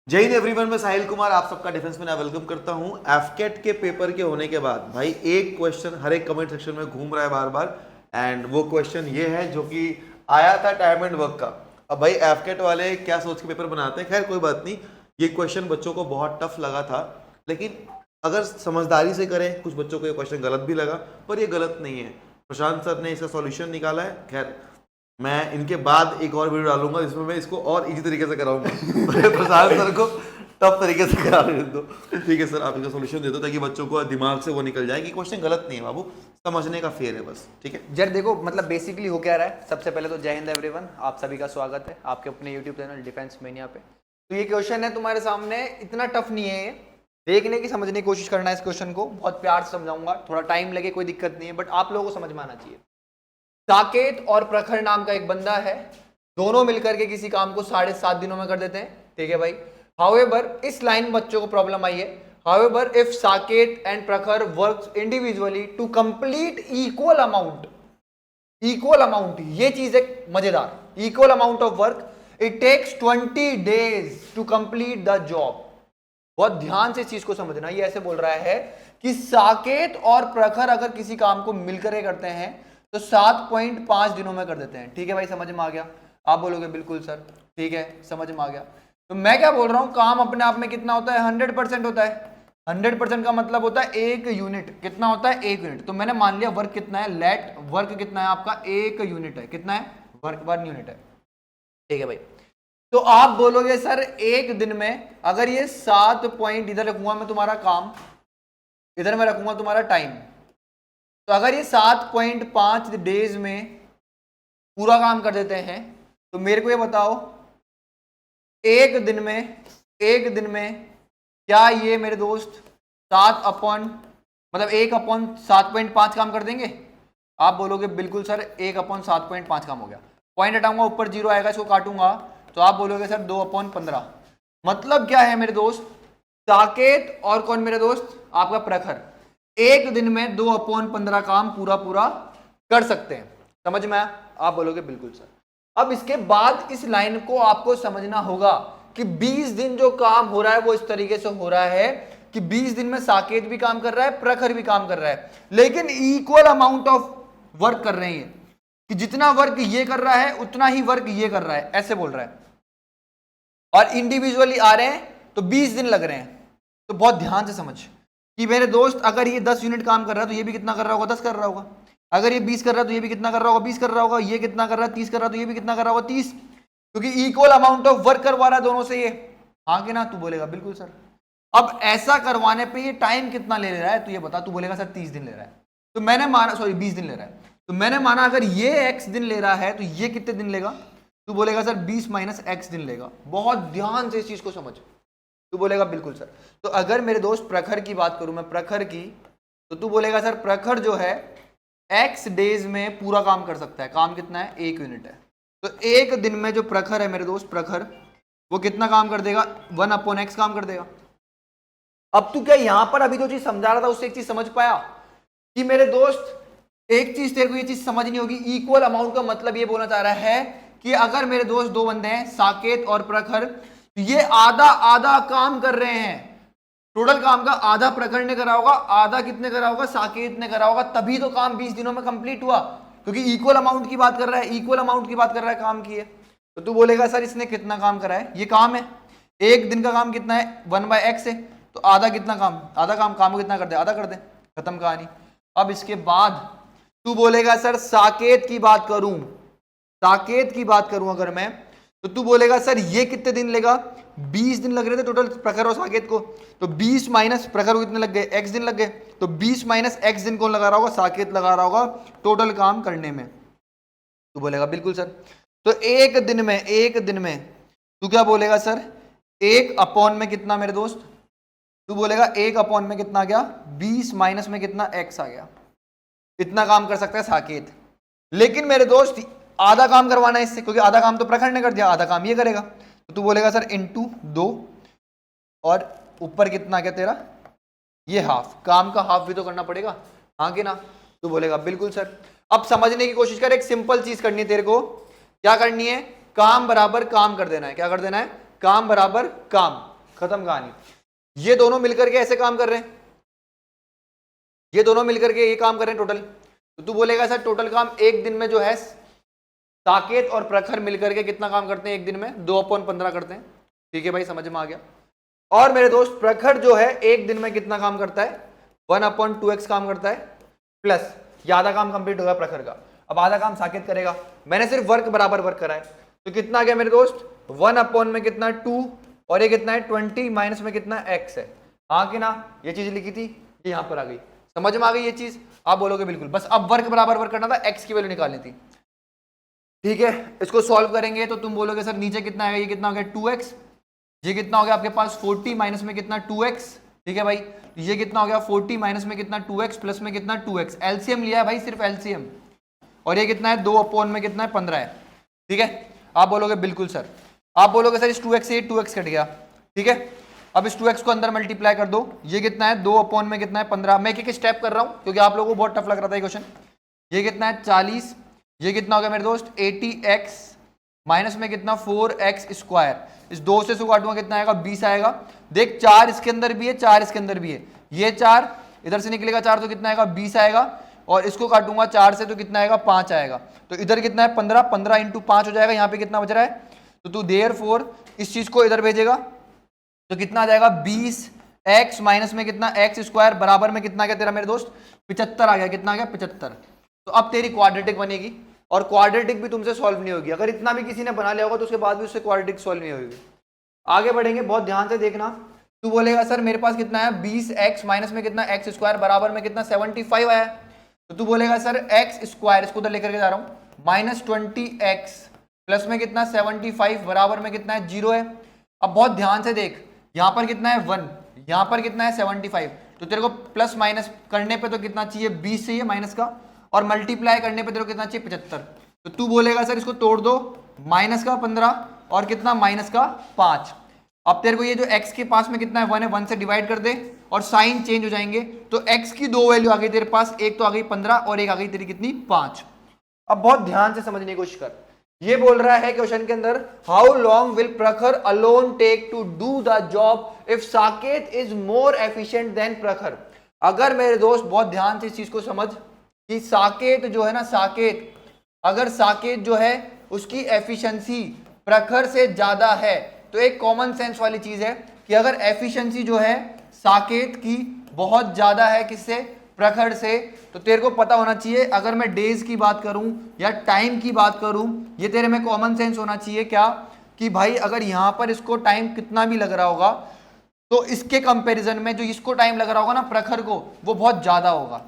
जय हिंद एवरीवन, मैं साहिल कुमार आप सबका डिफेंस में वेलकम करता हूं। एफकेट के पेपर के होने के बाद भाई एक क्वेश्चन हर एक कमेंट सेक्शन में घूम रहा है बार बार, एंड वो क्वेश्चन ये है जो कि आया था टाइम एंड वर्क का। अब भाई एफकेट वाले क्या सोच के पेपर बनाते हैं, खैर कोई बात नहीं। ये क्वेश्चन बच्चों को बहुत टफ लगा था, लेकिन अगर समझदारी से करें, कुछ बच्चों को ये क्वेश्चन गलत भी लगा, पर ये गलत नहीं है। प्रशांत सर ने इसका सॉल्यूशन निकाला है। खैर मैं इनके बाद एक और वीडियो डालूंगा जिसमें मैं इसको और इजी तरीके से कराऊंगा। प्रसाद सर को टफ तरीके से करा दो। ठीक है सर, आप इसका सॉल्यूशन दे दो ताकि बच्चों को दिमाग से वो निकल जाए कि क्वेश्चन गलत नहीं है बाबू, समझने का फेर है बस। ठीक है जर देखो, मतलब बेसिकली हो क्या रहा है। सबसे पहले तो जय हिंद एवरीवन, आप सभी का स्वागत है आपके अपने यूट्यूब चैनल डिफेंस मेनिया पे। तो ये क्वेश्चन है तुम्हारे सामने, इतना टफ नहीं है, ये देखने की समझने की कोशिश करना है। इस क्वेश्चन को बहुत प्यार से समझाऊंगा, थोड़ा टाइम लगे कोई दिक्कत नहीं है, बट आप लोगों को समझ में आना चाहिए। साकेत और प्रखर नाम का एक बंदा है, दोनों मिलकर के किसी काम को 7.5 दिनों में कर देते हैं। ठीक है भाई। हाउएवर इस लाइन में बच्चों को प्रॉब्लम आई है। However if Saket and Prakhar works individually to complete equal amount, ये चीज है मजेदार। Equal amount of work, it takes 20 days to complete the job. बहुत ध्यान से इस चीज को समझना। ये ऐसे बोल रहा है कि साकेत और प्रखर अगर किसी काम को मिलकर करते हैं तो 7.5 दिनों में कर देते हैं। ठीक है भाई, समझ में आ गया? आप बोलोगे बिल्कुल सर, ठीक है समझ में आ गया। तो मैं क्या बोल रहा हूं, काम अपने आप में कितना होता है? 100% होता है। 100% का मतलब होता है 1 यूनिट। कितना होता है? 1 यूनिट। तो मैंने मान लिया वर्क कितना है, लेट वर्क कितना है आपका? 1 यूनिट है। कितना है? वर्क 1 यूनिट है। ठीक है भाई। तो आप बोलोगे सर एक दिन में अगर ये 7 पॉइंट, इधर रखूंगा मैं तुम्हारा काम, इधर मैं रखूंगा तुम्हारा टाइम, तो अगर ये 7.5 डेज में पूरा काम कर देते हैं तो मेरे को ये बताओ एक दिन में क्या ये मेरे दोस्त 1/7.5 काम कर देंगे? आप बोलोगे बिल्कुल सर 1/7.5 काम हो गया। पॉइंट हटाऊंगा, ऊपर 0 आएगा, इसको काटूंगा तो आप बोलोगे सर 2/15। मतलब क्या है मेरे दोस्त? साकेत और कौन मेरे दोस्त? आपका प्रखर एक दिन में 2/15 काम पूरा कर सकते हैं। समझ में आया? आप बोलोगे बिल्कुल सर। अब इसके बाद इस लाइन को आपको समझना होगा कि 20 दिन जो काम हो रहा है वो इस तरीके से हो रहा है कि 20 दिन में साकेत भी काम कर रहा है, प्रखर भी काम कर रहा है, लेकिन इक्वल अमाउंट ऑफ वर्क कर रहे हैं, कि जितना वर्क ये कर रहा है उतना ही वर्क ये कर रहा है, ऐसे बोल रहा है। और इंडिविजुअली आ रहे हैं तो 20 दिन लग रहे हैं। तो बहुत ध्यान से समझ कि मेरे दोस्त अगर ये 10 यूनिट काम कर रहा है तो ये भी कितना कर रहा होगा? 10 कर रहा होगा। अगर ये 20 कर रहा है तो ये भी कितना कर रहा होगा? 20 कर रहा होगा। ये कितना कर रहा है? 30 कर रहा है तो ये भी कितना कर रहा होगा? 30, क्योंकि इक्वल अमाउंट ऑफ वर्क करवा रहा है दोनों से ये। हाँ कि ना? तू बोलेगा बिल्कुल सर। अब ऐसा करवाने पे ये टाइम कितना ले रहा है तू ये बता। तू बोलेगा सर 30 दिन ले रहा है। तो मैंने माना, सॉरी 20 दिन ले रहा है। तो मैंने माना अगर ये x दिन ले रहा है तो ये कितने दिन लेगा? तू बोलेगा सर 20 - x दिन लेगा। बहुत ध्यान से इस चीज को समझ। तू बोलेगा बिल्कुल सर। तो अगर मेरे दोस्त प्रखर की बात करूं मैं, प्रखर की, तो तू बोलेगा सर प्रखर जो है x डेज में पूरा काम कर सकता है। काम कितना है? 1 यूनिट है। तो एक दिन में जो प्रखर है मेरे दोस्त, प्रखर वो कितना काम कर देगा? 1/x काम कर देगा। अब तू क्या यहां पर अभी जो चीज समझा रहा था उससे एक चीज समझ पाया कि मेरे दोस्त एक चीज तेरे को ये चीज समझनी होगी। इक्वल अमाउंट का मतलब ये बोलना चाह रहा है कि अगर मेरे दोस्त 2 बंदे हैं, साकेत और प्रखर, तो ये आधा आधा काम कर रहे हैं। टोटल काम का आधा प्रखर ने करा होगा, आधा कितने करा होगा? साकेत ने करा होगा। तभी तो काम 20 दिनों में कंप्लीट हुआ, क्योंकि इक्वल अमाउंट की बात कर रहा है, इक्वल अमाउंट की बात कर रहा है काम की है। तो तू बोलेगा सर इसने कितना काम करा है? ये काम है, एक दिन का काम कितना है? 1/x है। तो आधा कितना काम? आधा काम को कितना कर दे? आधा कर दे, खत्म कहानी। अब इसके बाद तू बोलेगा सर साकेत की बात करूं, साकेत की बात करूं अगर मैं, तो तू बोलेगा सर ये कितने दिन लेगा? 20 दिन लग रहे थे टोटल प्रखर और साकेत को। तो 20 माइनस प्रखर को कितने लग गए? x दिन लग गए। तो 20 - x दिन कौन लगा रहा होगा? साकेत लगा रहा होगा टोटल काम करने में। तू बोलेगा बिल्कुल सर। तो एक दिन में तू क्या बोलेगा सर? 1/, में कितना मेरे दोस्त? तू बोलेगा 1/, में कितना आ गया? 20 - में कितना? x आ गया। इतना काम कर सकता है साकेत। लेकिन मेरे दोस्त आधा काम करवाना है इससे, क्योंकि आधा काम तो प्रखर ने कर दिया, आधा काम ये करेगा। तो तू बोलेगा सर × 2, और ऊपर कितना क्या तेरा? ये हाफ। काम का हाफ भी तो करना पड़ेगा, हाँ कि ना? तू बोलेगा बिल्कुल सर। अब समझने की कोशिश कर, एक सिंपल चीज करनी है तेरे को। क्या करनी है? काम बराबर काम कर देना है। क्या कर देना है? काम बराबर काम। खत्म कहानी। ये दोनों मिलकर के ऐसे काम कर रहे हैं, ये दोनों मिलकर के ये काम कर रहे हैं टोटल। तो तू बोलेगा सर टोटल काम एक दिन में जो है साकेत और प्रखर मिलकर के कितना काम करते हैं एक दिन में? 2/15 करते हैं। ठीक है भाई, समझ में आ गया। और मेरे दोस्त प्रखर जो है एक दिन में कितना काम करता है? 1/2x काम करता है, प्लस ये आधा काम कंप्लीट होगा प्रखर का, अब आधा काम साकेत करेगा। मैंने सिर्फ वर्क बराबर वर्क करा है, तो कितना आ गया मेरे दोस्त? 1 में कितना 2 और ये कितना है 20 माइनस में कितना x है। हाँ कि ना? ये चीज लिखी थी, ये यहां पर आ गई, समझ में आ गई ये चीज? आप बोलोगे बिल्कुल, बस अब वर्क बराबर वर्क करना था, x की वैल्यू निकालनी थी। ठीक है, इसको सॉल्व करेंगे तो तुम बोलोगे सर नीचे कितना आएगा? ये कितना हो गया 2x, ये कितना हो गया आपके पास 40 माइनस में कितना 2x। ठीक है भाई, ये कितना हो गया 40 माइनस में कितना 2x प्लस में कितना 2x। एलसीएम लिया है भाई, सिर्फ एलसीएम। और ये कितना है 2 में कितना है 15 है। ठीक है, आप बोलोगे बिल्कुल सर। आप बोलोगे सर इस 2x से 2x कट गया। ठीक है, अब इस 2x को अंदर मल्टीप्लाई कर दो, ये कितना है 2 में कितना है 15। मैं एक एक स्टेप कर रहा हूं क्योंकि आप लोगों को बहुत टफ लग रहा था ये क्वेश्चन। ये कितना है 40, ये कितना हो गया मेरे दोस्त 80x माइनस में कितना 4x स्क्वायर। इस 2 से काटूंगा कितना आएगा 20 आएगा। देख 4 इसके अंदर भी है, 4 इसके अंदर भी है, ये 4 इधर से निकलेगा 4 तो कितना आएगा 20 आएगा। और इसको काटूंगा 4 से तो कितना आएगा 5 आएगा। तो इधर कितना है 15, 15 इंटू 5 हो जाएगा। यहाँ पे कितना बच रहा है? तो तू देयरफॉर इस चीज को इधर भेजेगा तो कितना आ जाएगा 20x माइनस में कितना x स्क्वायर बराबर में कितना आ गया तेरा मेरे दोस्त 75 आ गया। कितना आ गया 75। तो अब तेरी क्वाड्रेटिक बनेगी, और क्वाड्रेटिक भी तुमसे सॉल्व नहीं होगी। अगर इतना भी किसी ने बना लिया होगा तो उसके बाद भी उससे क्वाड्रेटिक सॉल्व नहीं होगी। आगे बढ़ेंगे, बहुत ध्यान से देखना। तू बोलेगा सर मेरे पास कितना है 20x माइनस में कितना x स्क्वायर बराबर में कितना 75 आया। तो तू बोलेगा सर x स्क्वायर, इसको उधर लेकर के जा रहा हूं, माइनस 20x प्लस में कितना 75 बराबर में कितना है 0 है। अब बहुत ध्यान से देख, यहां पर कितना है 1, यहां पर कितना है 75। तो तेरे को प्लस माइनस करने पे तो कितना चाहिए 20 चाहिए माइनस का, और मल्टीप्लाई करने पे तेरे को कितना चाहिए 75। तो तू बोलेगा सर इसको तोड़ दो, माइनस का 15 और कितना माइनस का 5। अब तेरे को ये जो x के पास में कितना है 1 है, 1 से डिवाइड कर दे और साइन चेंज हो जाएंगे। तो x की दो वैल्यू आ गई तेरे पास, एक तो आ गई 15 और एक आ गई तेरी कितनी 5। अब बहुत ध्यान से समझने की कोशिश कर। ये बोल रहा है क्वेश्चन के अंदर, how long will Prakhar alone take to do the job if Saket is more efficient than Prakhar. अगर मेरे दोस्त बहुत ध्यान से इस चीज को समझ कि साकेत जो है ना, साकेत, अगर साकेत जो है उसकी एफिशिएंसी प्रखर से ज्यादा है, तो एक कॉमन सेंस वाली चीज है कि अगर एफिशिएंसी जो है साकेत की बहुत ज्यादा है किससे? प्रखर से, तो तेरे को पता होना चाहिए, अगर मैं डेज की बात करूं या टाइम की बात करूं, ये तेरे में कॉमन सेंस होना चाहिए क्या कि भाई अगर यहां पर इसको टाइम कितना भी लग रहा होगा तो इसके कंपैरिजन में जो इसको टाइम लग रहा होगा ना प्रखर को, वो बहुत ज्यादा होगा।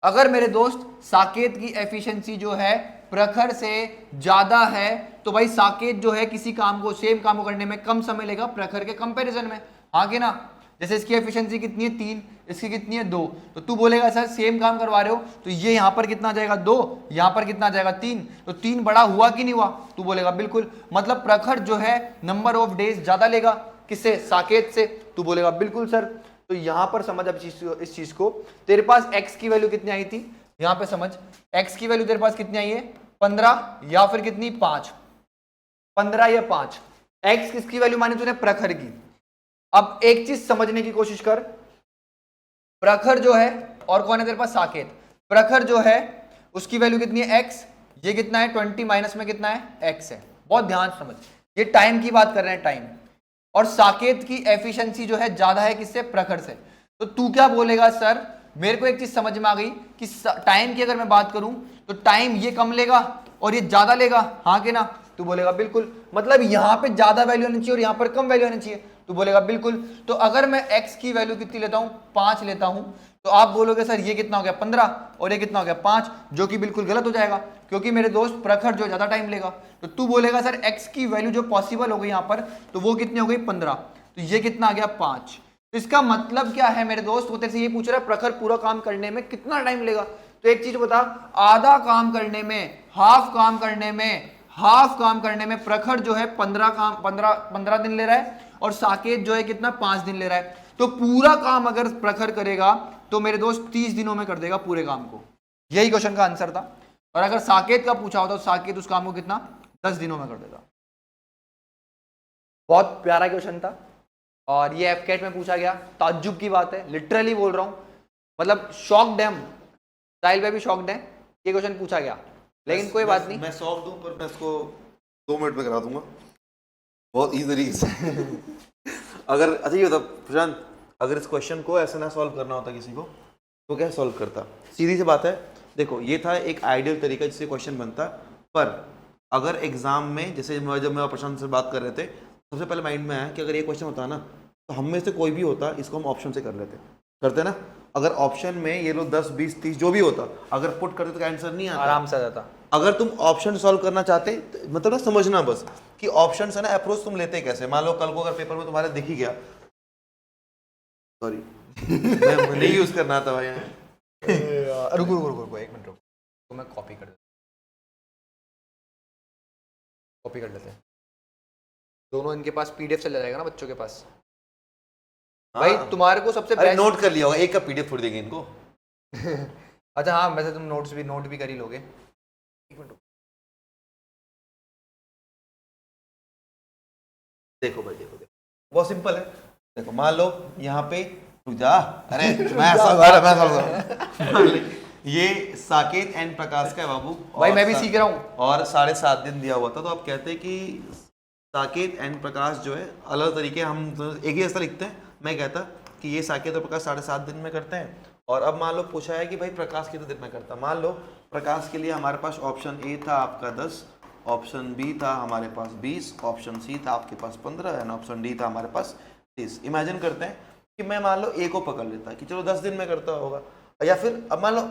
अगर मेरे दोस्त साकेत की एफिशिएंसी जो है प्रखर से ज्यादा है, तो भाई साकेत जो है किसी काम को, सेम काम को करने में कम समय लेगा प्रखर के कंपैरिजन में। हाँ कि ना? जैसे इसकी एफिशिएंसी कितनी है 3, इसकी कितनी है 2। तो तू बोलेगा सर सेम काम करवा रहे हो तो ये यहां पर कितना जाएगा 2, यहां पर कितना जाएगा 3, तो 3 बड़ा हुआ कि नहीं हुआ? तू बोलेगा बिल्कुल, मतलब प्रखर जो है नंबर ऑफ डेज ज्यादा लेगा किससे? साकेत से। तू बोलेगा बिल्कुल सर। तो यहां पर समझ अब इस चीज को, तेरे पास x की वैल्यू कितनी आई थी, यहां पे समझ, x की वैल्यू तेरे पास कितनी आई है 15 या फिर कितनी 5, 15 या 5। x किसकी वैल्यू मानी तूने? प्रखर की। अब एक चीज समझने की कोशिश कर, प्रखर जो है और कौन है तेरे पास? साकेत। प्रखर जो है उसकी वैल्यू कितनी है x, ये कितना है 20 माइनस में कितना है x है। बहुत ध्यान समझ, ये टाइम की बात कर रहे हैं, टाइम। और साकेत की एफिशिएंसी जो है ज्यादा है किससे? प्रखर से। तो तू क्या बोलेगा सर मेरे को एक चीज समझ में आ गई कि टाइम की अगर मैं बात करूं तो टाइम ये कम लेगा और ये ज्यादा लेगा। हाँ कि ना? तू बोलेगा बिल्कुल, मतलब यहां पे ज्यादा वैल्यू आनी चाहिए और यहां पर कम वैल्यू आनी चाहिए। तू बोलेगा बिल्कुल। तो अगर मैं x की वैल्यू कितनी लेता हूं 5 लेता हूं, तो आप बोलोगे सर ये कितना हो गया 15 और ये कितना हो गया 5, जो कि बिल्कुल गलत हो जाएगा क्योंकि मेरे दोस्त प्रखर जो ज्यादा टाइम लेगा। तो तू बोलेगा सर x की वैल्यू जो पॉसिबल हो गई यहां पर, तो वो कितनी हो गई 15, तो ये कितना आ गया 5। तो इसका मतलब क्या है मेरे दोस्त? वो तेरे से ये पूछ रहा है प्रखर पूरा काम करने में कितना टाइम लेगा। तो एक चीज बता, आधा काम करने में, हाफ काम करने में प्रखर जो है 15 दिन ले रहा है और साकेत जो है कितना 5 दिन ले रहा है। तो पूरा काम अगर प्रखर करेगा तो मेरे दोस्त 30 दिनों में कर देगा पूरे काम को। यही क्वेश्चन का आंसर था। और अगर साकेत का पूछा होता तो साकेत उस काम को कितना 10 दिनों में कर देगा। बहुत प्यारा क्वेश्चन था। और ये एफकेट में पूछा गया, ताज्जुब की बात है, लिटरली बोल रहा हूँ, मतलब शॉक्ड है, साहिल भाई भी शॉक्ड है, ये क्वेश्चन पूछा गया, लेकिन कोई बात नहीं। मैं सॉल्व दूं पर मैं इसको 2 मिनट में करा दूंगा बहुत इजी तरीके से। अगर अच्छा ये बता प्रशांत, अगर इस क्वेश्चन को ऐसे ना सॉल्व करना होता किसी को तो क्या सॉल्व करता? सीधी सी बात है, देखो ये था एक आइडियल तरीका जिससे क्वेश्चन बनता, पर अगर एग्जाम में जैसे जब मैं प्रशांत से बात कर रहे थे, सबसे पहले माइंड में आया कि अगर ये क्वेश्चन होता है ना तो हम में से कोई भी होता इसको हम ऑप्शन से कर लेते, करते ना। अगर ऑप्शन में ये लोग 10 20 30 जो भी होता, अगर पुट करते तो आंसर नहीं आता, आराम से आ जाता। अगर तुम ऑप्शन सॉल्व करना चाहते तो मतलब ना समझना बस कि ऑप्शन है ना अप्रोच तुम लेते कैसे। मान लो कल को अगर पेपर में तुम्हारे दिख ही गया, सॉरी मैं नहीं यूज करना था भाई, रुको रुको रुको एक मिनट रुको, तो मैं कॉपी कर लेते हैं दोनों, इनके पास पीडीएफ चला जाएगा ना बच्चों के पास। भाई तुम्हारे को सबसे अरे नोट कर लिया होगा, एक का पीडीएफ थोड़ी देंगे इनको। अच्छा हाँ, वैसे तुम नोट भी कर ही लोगे। एक मिनट देखो भाई देखो बहुत सिंपल है। देखो मान लो यहाँ पे रुक जा, अरे मैं ये साकेत एंड प्रकाश का है बाबू, भाई मैं भी सीख रहा हूँ। और 7.5 दिन दिया हुआ था, तो आप कहते हैं कि साकेत एंड प्रकाश जो है अलग तरीके, हम एक ही ऐसा लिखते हैं। मैं कहता कि ये साकेत और प्रकाश 7.5 दिन में करते हैं, और अब मान लो पूछा है कि भाई प्रकाश कितने दिन में करता। मान लो प्रकाश के लिए हमारे पास ऑप्शन ए था आपका 10, ऑप्शन बी था हमारे पास 20, ऑप्शन सी था आपके पास 15 एंड ऑप्शन डी था हमारे पास 30। इमेजिन करते हैं कि मैं मान लो ए को पकड़ लेता कि चलो 10 दिन में करता होगा, या फिर अब मान लो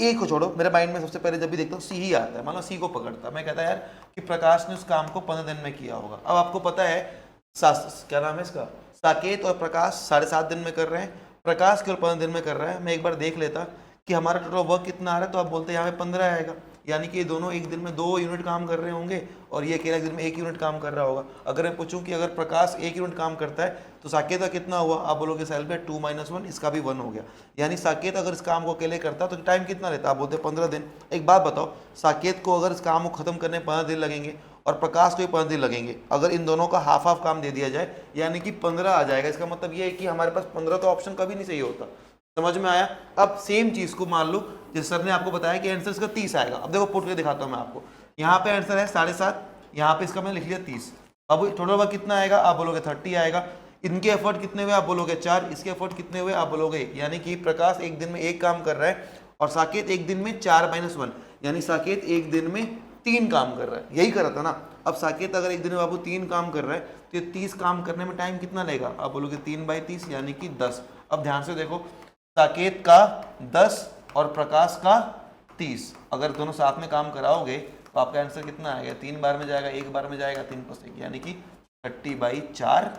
ए को छोड़ो, मेरे माइंड में सबसे पहले जब भी देखता हूँ सी ही आता है। मान लो सी को पकड़ता, मैं कहता यार कि प्रकाश ने उस काम को 15 दिन में किया होगा। अब आपको पता है क्या नाम है इसका, साकेत और प्रकाश 7.5 दिन में कर रहे हैं, प्रकाश केवल 15 दिन में कर रहा है। मैं एक बार देख लेता कि हमारा टोटल वर्क कितना आ रहा है, तो आप बोलते हैं यहाँ पे 15 आएगा, यानी कि ये दोनों एक दिन में 2 यूनिट काम कर रहे होंगे और ये अकेला एक दिन में 1 यूनिट काम कर रहा होगा। अगर मैं पूछूं कि अगर प्रकाश 1 यूनिट काम करता है तो साकेत का कितना हुआ, आप बोलोगे साहिल पे 2 - 1, इसका भी 1 हो गया। यानी साकेत अगर इस काम को अकेले करता तो टाइम कितना लेता, आप बोलते 15 दिन। एक बात बताओ, साकेत को अगर इस काम को खत्म करने 15 दिन लगेंगे और प्रकाश को भी 15 दिन लगेंगे, अगर इन दोनों का हाफ हाफ काम दे दिया जाए यानी कि 15 आ जाएगा। इसका मतलब ये है कि हमारे पास 15 तो ऑप्शन कभी नहीं सही होता। समझ में आया? अब सेम चीज को मान लो जिस सर ने आपको बताया कि आंसर इसका 30 आएगा। अब देखो पुट के दिखाता हूं मैं आपको, यहाँ पे आंसर है 7.5, यहाँ पे इसका मैंने लिख लिया 30। अब टोटल वर्क कितना आएगा, आप बोलोगे 30 आएगा। इनके एफर्ट कितने हुए, आप बोलोगे 4, इसके एफर्ट कितने हुए, आप बोलोगे 1। यानी कि प्रकाश एक दिन में 1 काम कर रहा है और साकेत एक दिन में 4 - 1, यानी साकेत एक दिन में 3 काम कर रहा है। यही कर रहा था ना। अब साकेत अगर एक दिन में बाबू 3 काम कर रहा है तो ये 30 काम करने में टाइम कितना लेगा, आप बोलोगे 3/30 यानी कि 10। अब ध्यान से देखो, साकेत का 10 और प्रकाश का 30, अगर दोनों साथ में काम कराओगे तो आपका आंसर कितना आएगा, 3 बार में जाएगा, 1 बार में जाएगा, 3 + 1 यानी कि 30/4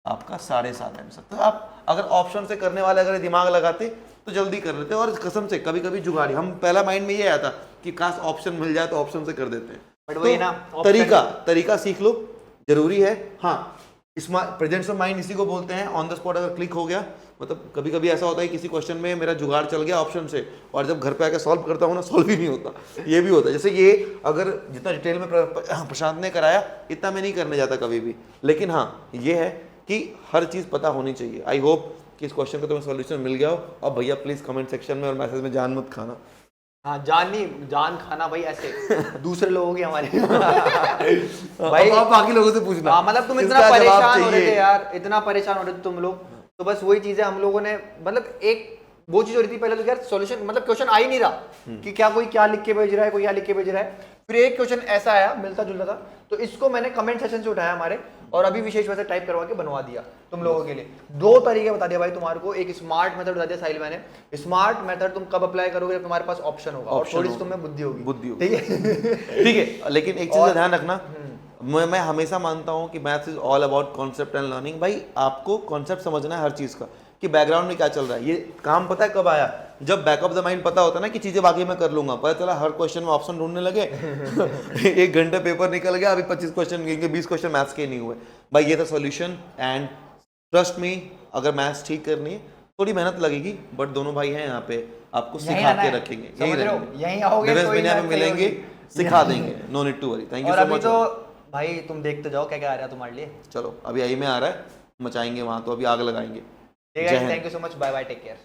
आपका 7.5 आंसर। तो आप अगर ऑप्शन से करने वाले अगर दिमाग लगाते तो जल्दी कर लेते। और कसम से कभी कभी जुगाड़ी, हम पहला माइंड में ये आया था कि काश ऑप्शन मिल जाए तो ऑप्शन से कर देते हैं। बट वही ना, तरीका सीख लो, जरूरी है। हाँ, प्रेजेंस ऑफ माइंड इसी को बोलते हैं। ऑन द स्पॉट अगर क्लिक हो गया, मतलब कभी कभी ऐसा होता है किसी क्वेश्चन में मेरा जुगाड़ चल गया ऑप्शन से, और जब घर पे आके सॉल्व करता हूँ ना, सॉल्व ही नहीं होता। ये भी होता है। जैसे ये अगर जितना डिटेल में प्रशांत ने कराया इतना मैं नहीं करने जाता कभी भी, लेकिन हाँ ये है कि हर चीज़ पता होनी चाहिए। आई होप कि इस क्वेश्चन का तुम्हें सॉल्यूशन मिल गया हो। अब भैया प्लीज़ कमेंट सेक्शन में और मैसेज में जान मत खाना। हाँ, जान खाना भाई ऐसे दूसरे लोगों की हमारे भाई आप बाकी लोगों से पूछना। हाँ, मतलब तुम इतना परेशान हो रहे थे यार, इतना परेशान हो रहे थे तुम लोग, तो बस वही चीजें हम लोगों ने, मतलब एक वो चीज हो रही थी पहले तो यार सॉल्यूशन, मतलब क्वेश्चन आ ही नहीं रहा कि क्या कोई क्या लिख के भेज रहा है, कोई क्या लिख के भेज रहा है। फिर एक क्वेश्चन ऐसा आया मिलता जुलता था, तो इसको मैंने कमेंट सेक्शन से उठाया हमारे, और अभी विशेष वैसे टाइप करवा के बनवा दिया तुम लोगों के लिए। 2 तरीके बता दिया भाई तुम्हारे को, एक स्मार्ट मेथड बता दिया साहिल मैंने। स्मार्ट मेथड तुम कब अप्लाई करोगे, जब तुम्हारे पास ऑप्शन होगा और थोड़ी सी तुम्हें बुद्धि होगी। ठीक है ठीक है, लेकिन एक चीज का ध्यान रखना, मैं हमेशा मानता हूँ कि maths is all about concept and learning. भाई आपको कॉन्सेप्ट समझना है हर चीज का, कि बैकग्राउंड में क्या चल रहा है। ये काम पता है कब आया, जब बैक ऑफ द माइंड पता होता है ना कि चीजें बाकी मैं कर लूंगा। पता चला हर क्वेश्चन में ऑप्शन ढूंढने लगे 1 घंटे पेपर निकल गया, अभी 25 क्वेश्चन, 20 क्वेश्चन मैथ्स के नहीं हुए। भाई ये था सॉल्यूशन, एंड ट्रस्ट मी, अगर मैथ्स ठीक करनी है थोड़ी मेहनत लगेगी, बट दोनों भाई हैं यहाँ पे, आपको सिखा के रखेंगे। यहीं आओगे, मिलेंगे, सिखा देंगे, no need to worry. Thank you so much. तो भाई तुम देखते जाओ क्या क्या आ रहा है तुम्हारे लिए। चलो अभी आई में आ रहा है, मचाएंगे वहां, तो अभी आग लगाएंगे। Thank you so much, bye bye, take care.